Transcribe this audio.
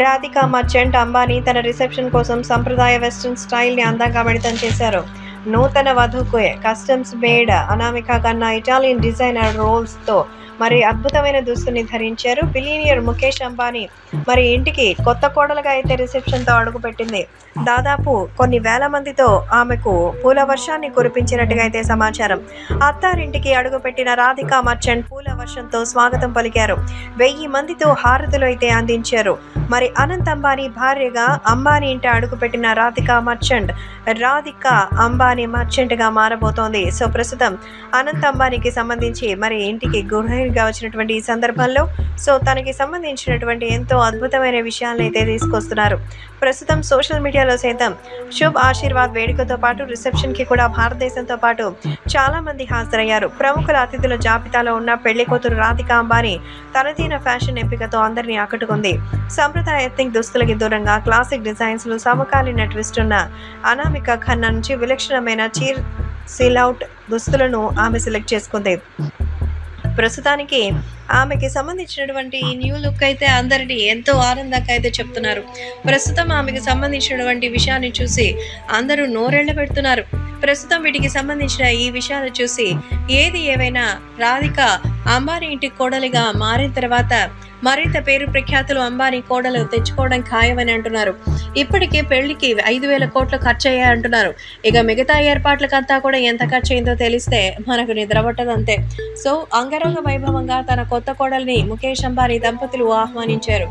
Radhika merchant Ambani తన reception కోసం సంప్రదాయ వెస్ట్రన్ స్టైల్ని అందంగా మిళితం చేశారు. నూతన వధువుకు కస్టమ్స్ మేడ్ అనామిక కన్నా ఇటాలియన్ డిజైనర్ రోల్స్తో మరి అద్భుతమైన దుస్తుని ధరించారు. బిలియనియర్ ముఖేష్ అంబానీ మరి ఇంటికి కొత్త కోడలుగా అయితే రిసెప్షన్తో అడుగుపెట్టింది. దాదాపు కొన్ని వేల మందితో ఆమెకు పూల వర్షాన్ని కురిపించినట్టుగా అయితే సమాచారం. అత్తారింటికి అడుగుపెట్టిన రాధికా మర్చెంట్ పూల వర్షంతో స్వాగతం పలికారు. 1000 మందితో హారతులు అయితే అందించారు. మరి అనంత్ అంబానీ భార్యగా అంబానీ ఇంట అడుగుపెట్టిన రాధికా మర్చెంట్ రాధికా అంబానీ మర్చెంట్గా మారబోతోంది. సో ప్రస్తుతం అనంత్ అంబానీకి సంబంధించి మరి ఇంటికి గృహిణిగా వచ్చినటువంటి ఈ సందర్భంలో సో తనకి సంబంధించినటువంటి ఎంతో అద్భుతమైన విషయాలను అయితే తీసుకొస్తున్నారు. ప్రస్తుతం సోషల్ మీడియాలో సైతం శుభ్ ఆశీర్వాద్ వేడుకతో పాటు రిసెప్షన్కి కూడా భారతదేశంతో పాటు చాలా మంది హాజరయ్యారు. ప్రముఖుల అతిథుల జాబితాలో ఉన్న పెళ్లి కూతురు రాధికా అంబానీ తనదైన ఫ్యాషన్ ఎంపికతో అందరినీ ఆకట్టుకుంది. సంప్రదాయ ఎథ్నిక్ దుస్తులకి దూరంగా క్లాసిక్ డిజైన్స్లు సమకాలీన ట్విస్ట్ ఉన్న అనామిక ఖన్నా నుంచి విలక్షణమైన సిల్హౌట్ దుస్తులను ఆమె సెలెక్ట్ చేసుకుంది. ప్రస్తుతానికి ఆమెకి సంబంధించినటువంటి ఈ న్యూ లుక్ అయితే అందరినీ ఎంతో ఆనందంగా అయితే చెప్తున్నారు. ప్రస్తుతం ఆమెకి సంబంధించినటువంటి విషయాన్ని చూసి అందరూ నోరెళ్ళ పెడుతున్నారు. ప్రస్తుతం వీటికి సంబంధించిన ఈ విషయాలు చూసి ఏది ఏవైనా రాధిక అంబానీ ఇంటి కోడలిగా మారిన తర్వాత మరింత పేరు ప్రఖ్యాతులు అంబానీ కోడలు తెచ్చుకోవడం ఖాయమని అంటున్నారు. ఇప్పటికే పెళ్లికి 5,000 కోట్లు ఖర్చు అయ్యాయంటున్నారు. ఇక మిగతా ఏర్పాట్లకంతా కూడా ఎంత ఖర్చు అయిందో తెలిస్తే మనకు నిద్రపట్టదంతే. సో అంగరంగ వైభవంగా తన కొత్త కోడల్ని ముఖేష్ అంబానీ దంపతులు ఆహ్వానించారు.